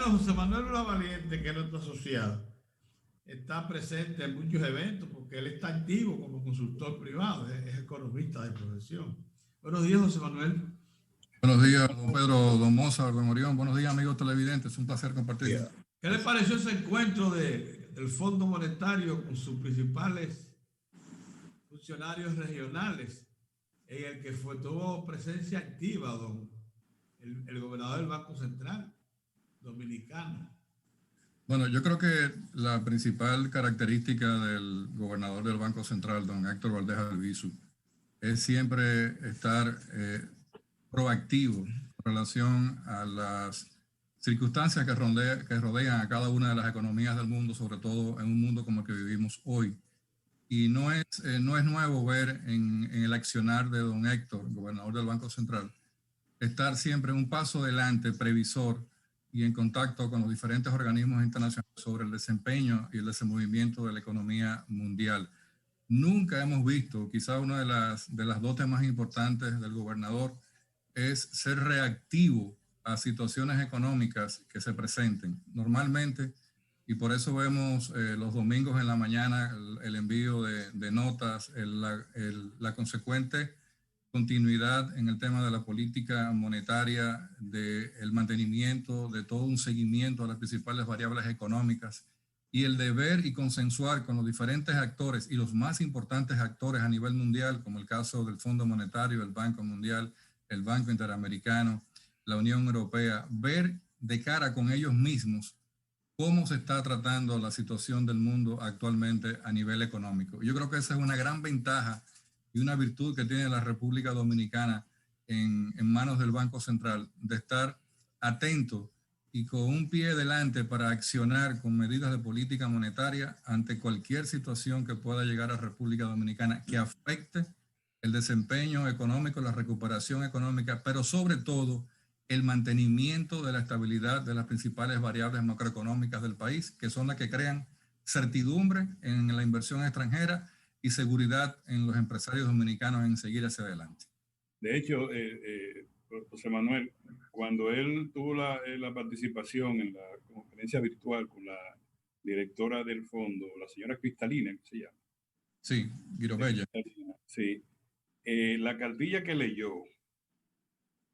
bueno, José Manuel Lavaliente, que es nuestro asociado, está presente en muchos eventos porque él está activo como consultor privado, es economista de profesión. Buenos días, José Manuel. Buenos días, don Pedro, don Mozart, don Orión. Buenos días, amigos televidentes. Es un placer compartir. ¿Qué le pareció ese encuentro del Fondo Monetario con sus principales funcionarios regionales, en el que tuvo presencia activa el gobernador del Banco Central Dominicano? Bueno, yo creo que la principal característica del gobernador del Banco Central, don Héctor Valdés Albizu, es siempre estar proactivo en relación a las circunstancias que rodean a cada una de las economías del mundo, sobre todo en un mundo como el que vivimos hoy. Y no es nuevo ver en el accionar de don Héctor, gobernador del Banco Central, estar siempre un paso adelante, previsor y en contacto con los diferentes organismos internacionales sobre el desempeño y el desenvolvimiento de la economía mundial. Nunca hemos visto, quizá una de las dotes más importantes del gobernador es ser reactivo a situaciones económicas que se presenten. Normalmente, y por eso vemos los domingos en la mañana el envío de notas, la consecuente continuidad en el tema de la política monetaria, del mantenimiento, de todo un seguimiento a las principales variables económicas y el deber y consensuar con los diferentes actores y los más importantes actores a nivel mundial, como el caso del Fondo Monetario, el Banco Mundial, el Banco Interamericano, la Unión Europea, ver de cara con ellos mismos cómo se está tratando la situación del mundo actualmente a nivel económico. Yo creo que esa es una gran ventaja y una virtud que tiene la República Dominicana en manos del Banco Central, de estar atento y con un pie delante para accionar con medidas de política monetaria ante cualquier situación que pueda llegar a República Dominicana que afecte el desempeño económico, la recuperación económica, pero sobre todo el mantenimiento de la estabilidad de las principales variables macroeconómicas del país, que son las que crean certidumbre en la inversión extranjera y seguridad en los empresarios dominicanos en seguir hacia adelante. De hecho, José Manuel, cuando él tuvo la participación en la conferencia virtual con la directora del fondo, la señora Cristalina, ¿qué se llama? Sí, Girobella. Sí. La cartilla que leyó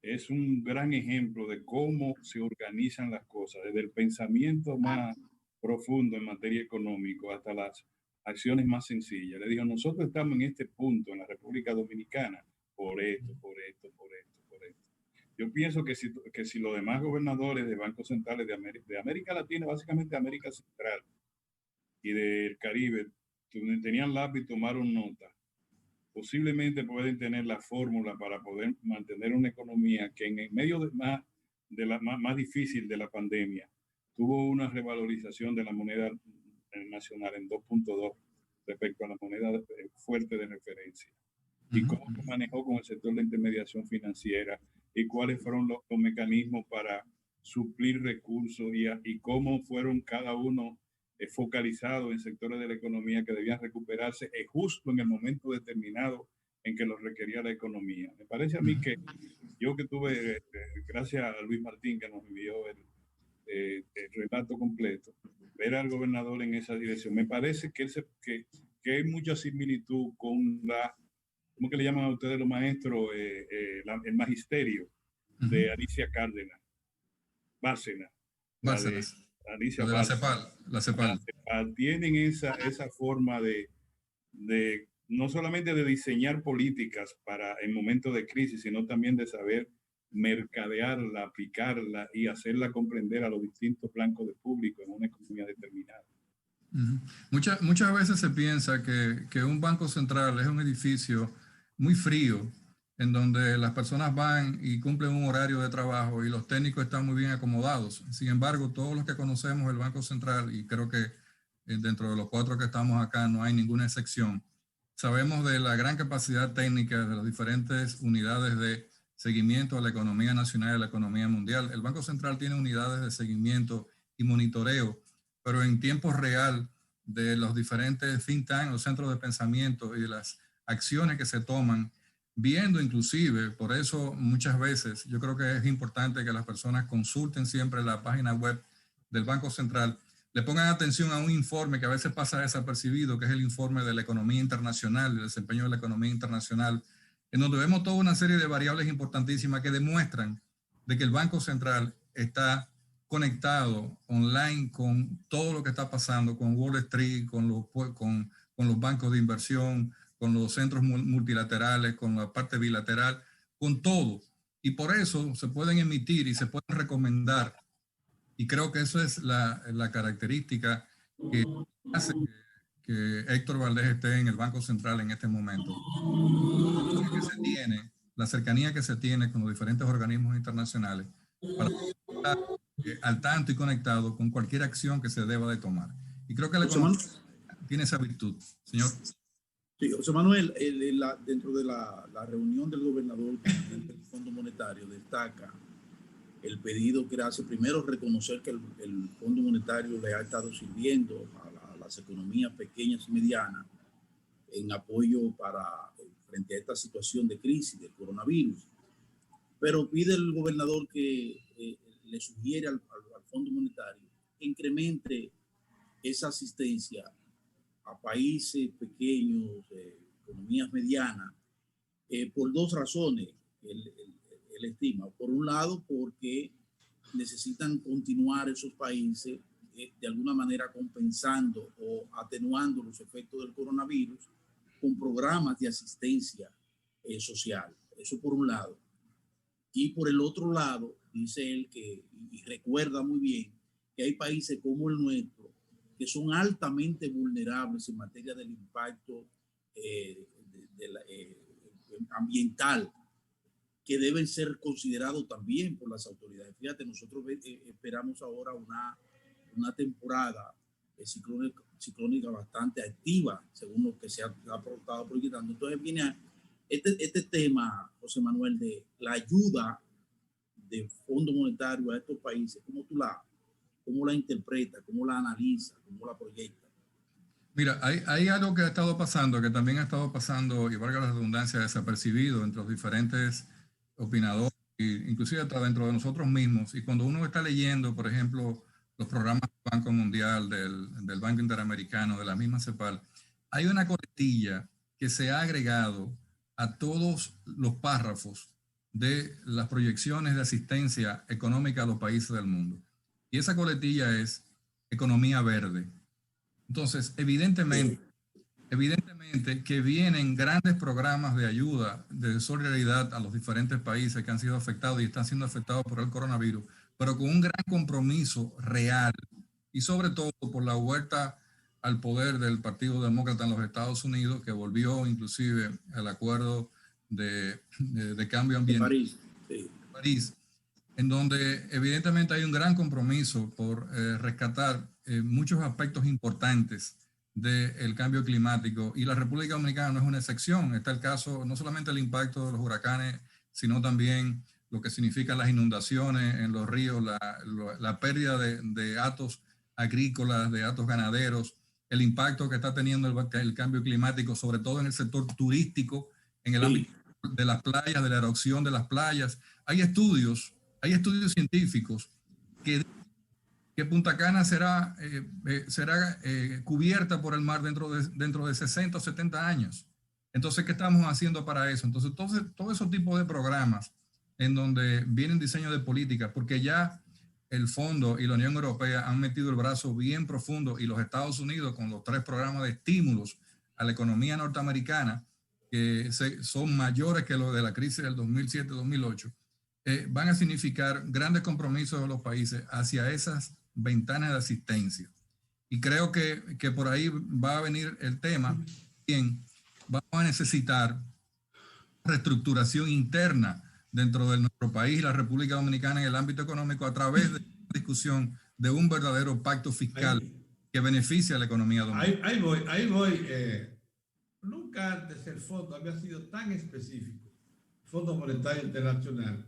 es un gran ejemplo de cómo se organizan las cosas, desde el pensamiento más profundo en materia económica hasta las acciones más sencillas. Le digo, nosotros estamos en este punto en la República Dominicana por esto. Yo pienso que si los demás gobernadores de bancos centrales de América Latina, básicamente América Central y del Caribe, tenían lápiz y tomaron nota, posiblemente pueden tener la fórmula para poder mantener una economía que en el medio más difícil de la pandemia tuvo una revalorización de la moneda nacional en 2.2 respecto a la moneda fuerte de referencia. Y cómo se manejó con el sector de intermediación financiera y cuáles fueron los mecanismos para suplir recursos y cómo fueron cada uno focalizados en sectores de la economía que debían recuperarse justo en el momento determinado en que lo requería la economía. Me parece a mí que yo que tuve, gracias a Luis Martín que nos envió el relato completo, ver al gobernador en esa dirección, me parece que hay mucha similitud con ¿cómo que le llaman a ustedes los maestros? El magisterio de Alicia Cárdenas, Bárcenas. Alicia de la CEPAL. Tienen esa forma de no solamente de diseñar políticas para en momentos de crisis, sino también de saber mercadearla, aplicarla y hacerla comprender a los distintos flancos de público en una economía determinada. Muchas veces se piensa que un banco central es un edificio muy frío, en donde las personas van y cumplen un horario de trabajo y los técnicos están muy bien acomodados. Sin embargo, todos los que conocemos el Banco Central, y creo que dentro de los 4 que estamos acá no hay ninguna excepción, sabemos de la gran capacidad técnica de las diferentes unidades de seguimiento a la economía nacional y a la economía mundial. El Banco Central tiene unidades de seguimiento y monitoreo, pero en tiempo real de los diferentes think tanks, los centros de pensamiento y de las acciones que se toman, viendo inclusive, por eso muchas veces yo creo que es importante que las personas consulten siempre la página web del Banco Central le pongan atención a un informe que a veces pasa desapercibido, que es el informe de la economía internacional, del desempeño de la economía internacional, en donde vemos toda una serie de variables importantísimas que demuestran de que el Banco Central está conectado online con todo lo que está pasando, con Wall Street, con los bancos de inversión, con los centros multilaterales, con la parte bilateral, con todo. Y por eso se pueden emitir y se pueden recomendar. Y creo que eso es la característica que hace que Héctor Valdés esté en el Banco Central en este momento. La cercanía que se tiene con los diferentes organismos internacionales para estar al tanto y conectado con cualquier acción que se deba de tomar. Y creo que la economía tiene esa virtud, señor. Sí, José Manuel, dentro de la reunión del gobernador del Fondo Monetario destaca el pedido que hace primero reconocer que el Fondo Monetario le ha estado sirviendo a las economías pequeñas y medianas en apoyo frente a esta situación de crisis del coronavirus. Pero pide el gobernador que le sugiere al Fondo Monetario que incremente esa asistencia a países pequeños, economías medianas, por dos razones. Él estima, por un lado, porque necesitan continuar esos países de alguna manera compensando o atenuando los efectos del coronavirus con programas de asistencia social. Eso por un lado. Y por el otro lado, dice él y recuerda muy bien, que hay países como el nuestro que son altamente vulnerables en materia del impacto ambiental, que deben ser considerados también por las autoridades. Fíjate, nosotros esperamos ahora una temporada ciclónica bastante activa, según lo que se ha aportado proyectando. Entonces viene este tema, José Manuel, de la ayuda del Fondo Monetario a estos países. ¿Cómo la interpreta, cómo la analiza, cómo la proyecta? Mira, hay algo que ha estado pasando, que también ha estado pasando, y valga la redundancia, desapercibido entre los diferentes opinadores, inclusive hasta dentro de nosotros mismos. Y cuando uno está leyendo, por ejemplo, los programas del Banco Mundial, del Banco Interamericano, de la misma CEPAL, hay una coletilla que se ha agregado a todos los párrafos de las proyecciones de asistencia económica a los países del mundo. Y esa coletilla es economía verde. Entonces, evidentemente que vienen grandes programas de ayuda, de solidaridad a los diferentes países que han sido afectados y están siendo afectados por el coronavirus, pero con un gran compromiso real y sobre todo por la vuelta al poder del Partido Demócrata en los Estados Unidos, que volvió inclusive al acuerdo de cambio ambiental de París, en donde evidentemente hay un gran compromiso por rescatar muchos aspectos importantes del cambio climático, y la República Dominicana no es una excepción. Está el caso, no solamente el impacto de los huracanes, sino también lo que significan las inundaciones en los ríos, la pérdida de hatos agrícolas, de hatos ganaderos, el impacto que está teniendo el cambio climático, sobre todo en el sector turístico, en el ámbito de las playas, de la erosión de las playas. Hay estudios científicos que Punta Cana será cubierta por el mar dentro de 60 o 70 años. Entonces, ¿qué estamos haciendo para eso? Entonces, todo ese tipo de programas en donde vienen diseño de política, porque ya el Fondo y la Unión Europea han metido el brazo bien profundo, y los Estados Unidos con los 3 programas de estímulos a la economía norteamericana, que son mayores que los de la crisis del 2007-2008, van a significar grandes compromisos de los países hacia esas ventanas de asistencia. Y creo que por ahí va a venir el tema. Bien, vamos a necesitar reestructuración interna dentro de nuestro país y la República Dominicana en el ámbito económico a través de la discusión de un verdadero pacto fiscal que beneficie a la economía dominicana. Ahí voy. Nunca antes el fondo había sido tan específico, el Fondo Monetario Internacional,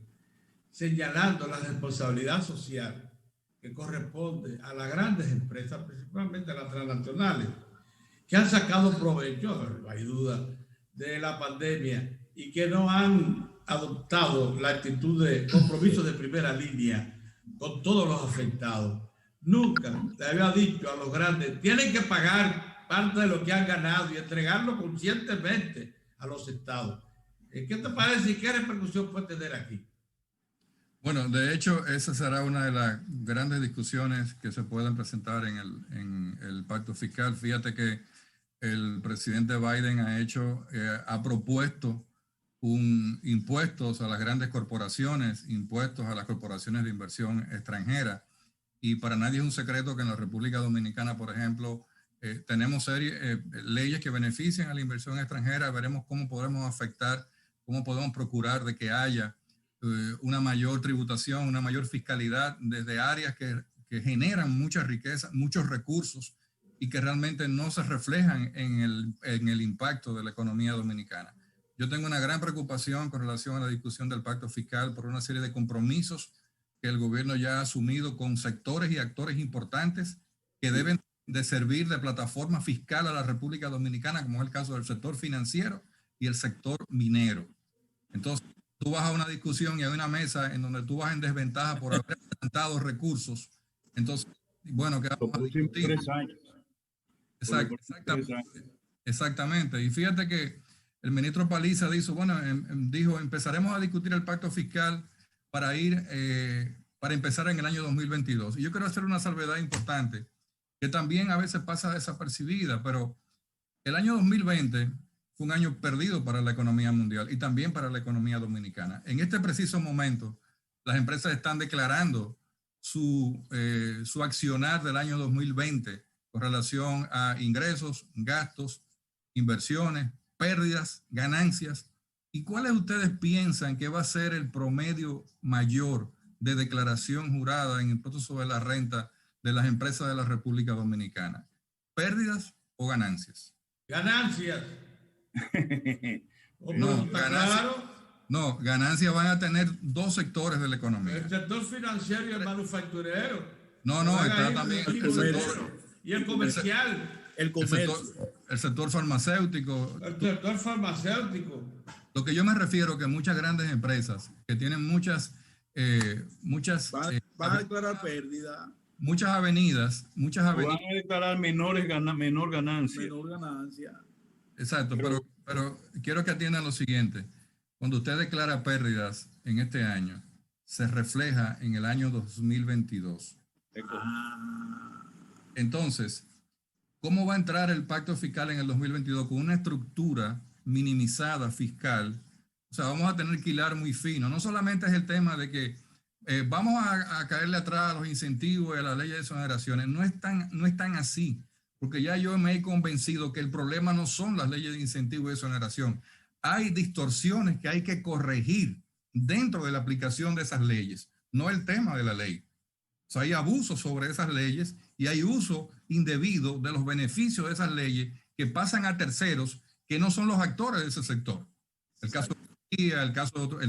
señalando la responsabilidad social que corresponde a las grandes empresas, principalmente a las transnacionales, que han sacado provecho, no hay duda, de la pandemia y que no han adoptado la actitud de compromiso de primera línea con todos los afectados nunca le había dicho a los grandes, tienen que pagar parte de lo que han ganado y entregarlo conscientemente a los estados. ¿Qué te parece y qué repercusión puede tener aquí? Bueno, de hecho, esa será una de las grandes discusiones que se puedan presentar en el pacto fiscal. Fíjate que el presidente Biden ha propuesto impuestos a las grandes corporaciones, impuestos a las corporaciones de inversión extranjera. Y para nadie es un secreto que en la República Dominicana, por ejemplo, tenemos leyes que benefician a la inversión extranjera. Veremos cómo podemos afectar, cómo podemos procurar de que haya una mayor tributación, una mayor fiscalidad desde áreas que generan mucha riqueza, muchos recursos y que realmente no se reflejan en el impacto de la economía dominicana. Yo tengo una gran preocupación con relación a la discusión del pacto fiscal por una serie de compromisos que el gobierno ya ha asumido con sectores y actores importantes que deben de servir de plataforma fiscal a la República Dominicana, como es el caso del sector financiero y el sector minero. Entonces, tú vas a una discusión y hay una mesa en donde tú vas en desventaja por haber adelantado recursos. Entonces, bueno, ¿qué vamos a discutir? 3 años. Exactamente. Y fíjate que el ministro Paliza dijo, empezaremos a discutir el pacto fiscal para empezar en el año 2022. Y yo quiero hacer una salvedad importante, que también a veces pasa desapercibida, pero el año 2020 fue un año perdido para la economía mundial y también para la economía dominicana. En este preciso momento, las empresas están declarando su accionar del año 2020 con relación a ingresos, gastos, inversiones, pérdidas, ganancias. ¿Y cuáles ustedes piensan que va a ser el promedio mayor de declaración jurada en el impuesto sobre la renta de las empresas de la República Dominicana? ¿Pérdidas o ganancias? Ganancias. No, ganancias van a tener dos sectores de la economía. El sector financiero y el manufacturero. No, está también el sector. Y el comercial. El comercio. El sector farmacéutico. El sector farmacéutico. Lo que yo me refiero que muchas grandes empresas que tienen muchas van a declarar pérdida. Muchas avenidas. Van a declarar menor ganancia. Menor ganancia. Exacto, pero quiero que atiendan lo siguiente. Cuando usted declara pérdidas en este año, se refleja en el año 2022. Entonces, ¿cómo va a entrar el pacto fiscal en el 2022 con una estructura minimizada fiscal? O sea, vamos a tener que hilar muy fino. No solamente es el tema de que vamos a caerle atrás a los incentivos y a la ley de exoneraciones. No es tan así, porque ya yo me he convencido que el problema no son las leyes de incentivo y de exoneración. Hay distorsiones que hay que corregir dentro de la aplicación de esas leyes, no el tema de la ley. O sea, hay abusos sobre esas leyes y hay uso indebido de los beneficios de esas leyes que pasan a terceros que no son los actores de ese sector. El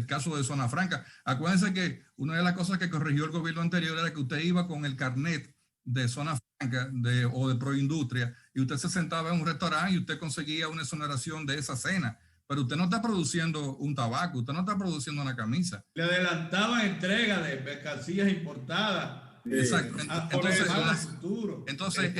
caso de Zona Franca. Acuérdense que una de las cosas que corrigió el gobierno anterior era que usted iba con el carnet de Zona Franca o de Proindustria y usted se sentaba en un restaurante y usted conseguía una exoneración de esa cena. Pero usted no está produciendo un tabaco, usted no está produciendo una camisa. Le adelantaban entrega de mercancías importadas. Exacto. Entonces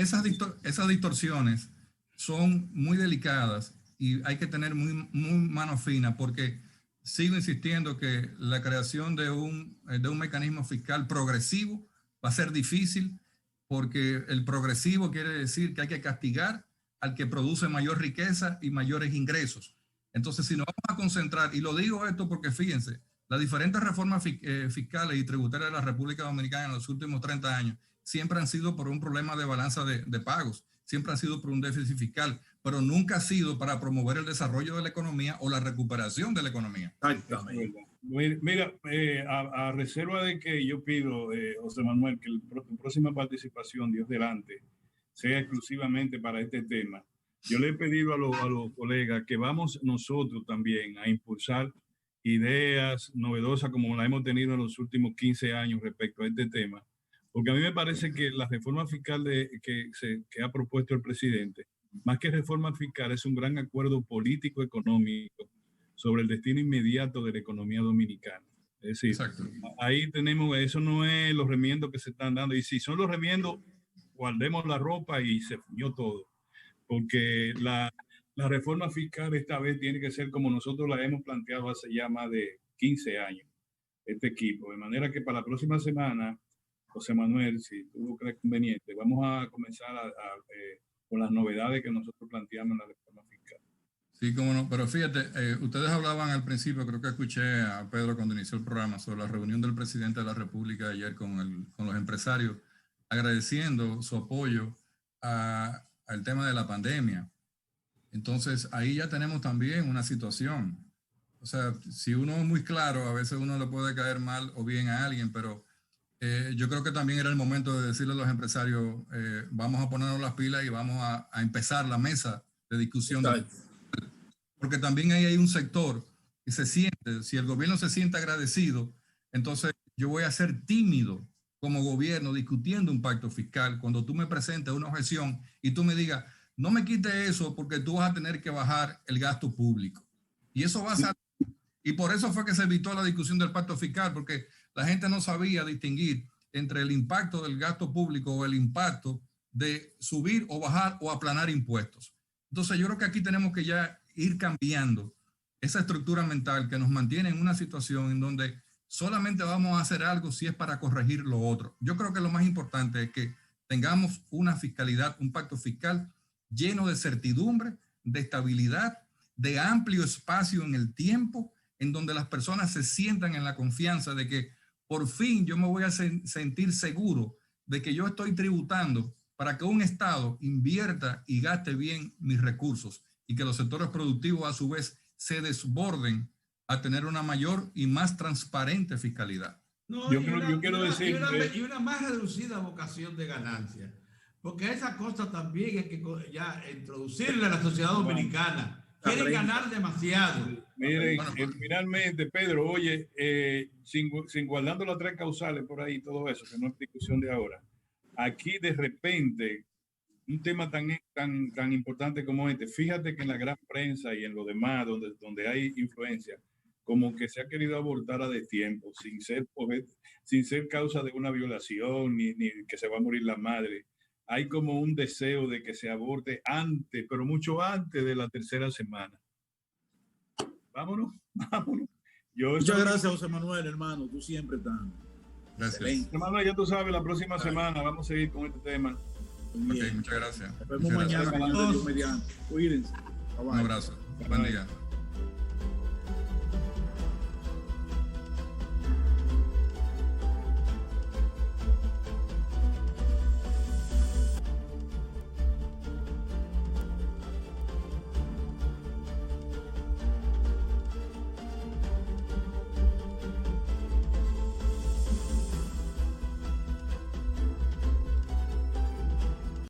esas distorsiones son muy delicadas y hay que tener muy mano fina, porque sigo insistiendo que la creación de un mecanismo fiscal progresivo va a ser difícil, porque el progresivo quiere decir que hay que castigar al que produce mayor riqueza y mayores ingresos. Entonces, si nos vamos a concentrar, y lo digo esto porque fíjense, las diferentes reformas fiscales y tributarias de la República Dominicana en los últimos 30 años siempre han sido por un problema de balanza de pagos, siempre han sido por un déficit fiscal, pero nunca ha sido para promover el desarrollo de la economía o la recuperación de la economía. Exactamente. Mira, a reserva de que yo pido, José Manuel, que la próxima participación, Dios delante, sea exclusivamente para este tema. Yo le he pedido a los colegas que vamos nosotros también a impulsar ideas novedosas como la hemos tenido en los últimos 15 años respecto a este tema, porque a mí me parece que la reforma fiscal que ha propuesto el presidente, más que reforma fiscal, es un gran acuerdo político-económico sobre el destino inmediato de la economía dominicana. Es decir, Exacto. ahí tenemos, eso no es los remiendos que se están dando. Y si son los remiendos, guardemos la ropa y se fuñó todo. Porque la reforma fiscal esta vez tiene que ser como nosotros la hemos planteado hace ya más de 15 años, este equipo. De manera que para la próxima semana, José Manuel, si tú lo crees conveniente, vamos a comenzar con las novedades que nosotros planteamos en la reforma fiscal. Sí, cómo no. Pero fíjate, ustedes hablaban al principio, creo que escuché a Pedro cuando inició el programa, sobre la reunión del presidente de la República ayer con los empresarios, agradeciendo su apoyo al tema de la pandemia. Entonces, ahí ya tenemos también una situación. O sea, si uno es muy claro, a veces uno le puede caer mal o bien a alguien, pero yo creo que también era el momento de decirle a los empresarios, vamos a ponernos las pilas y vamos a empezar la mesa de discusión. Porque también ahí hay un sector que se siente, si el gobierno se siente agradecido, entonces yo voy a ser tímido como gobierno discutiendo un pacto fiscal cuando tú me presentes una objeción y tú me digas, no me quites eso porque tú vas a tener que bajar el gasto público. Y eso va a salir. Y por eso fue que se evitó la discusión del pacto fiscal, porque la gente no sabía distinguir entre el impacto del gasto público o el impacto de subir o bajar o aplanar impuestos. Entonces yo creo que aquí tenemos que ya ir cambiando esa estructura mental que nos mantiene en una situación en donde solamente vamos a hacer algo si es para corregir lo otro. Yo creo que lo más importante es que tengamos una fiscalidad, un pacto fiscal lleno de certidumbre, de estabilidad, de amplio espacio en el tiempo, en donde las personas se sientan en la confianza de que por fin yo me voy a sentir seguro de que yo estoy tributando para que un Estado invierta y gaste bien mis recursos y que los sectores productivos a su vez se desborden a tener una mayor y más transparente fiscalidad. No, yo quiero decir y una más reducida vocación de ganancia, porque esa cosa también hay que ya introducirle a la sociedad dominicana. Quieren ganar demasiado. Miren, finalmente, Pedro, oye, sin guardando las 3 causales por ahí, todo eso, que no es discusión de ahora. Aquí de repente, un tema tan importante como este, fíjate que en la gran prensa y en lo demás, donde hay influencia, como que se ha querido abortar a destiempo, sin ser causa de una violación, ni que se va a morir la madre. Hay como un deseo de que se aborte antes, pero mucho antes de la 3ª semana. Vámonos. Muchas gracias, José Manuel, hermano. Tú siempre tan. Gracias. Hermano, ya tú sabes, la próxima semana vamos a seguir con este tema. Ok, muchas gracias. Nos vemos mañana. Cuídense. Un abrazo. Buen día.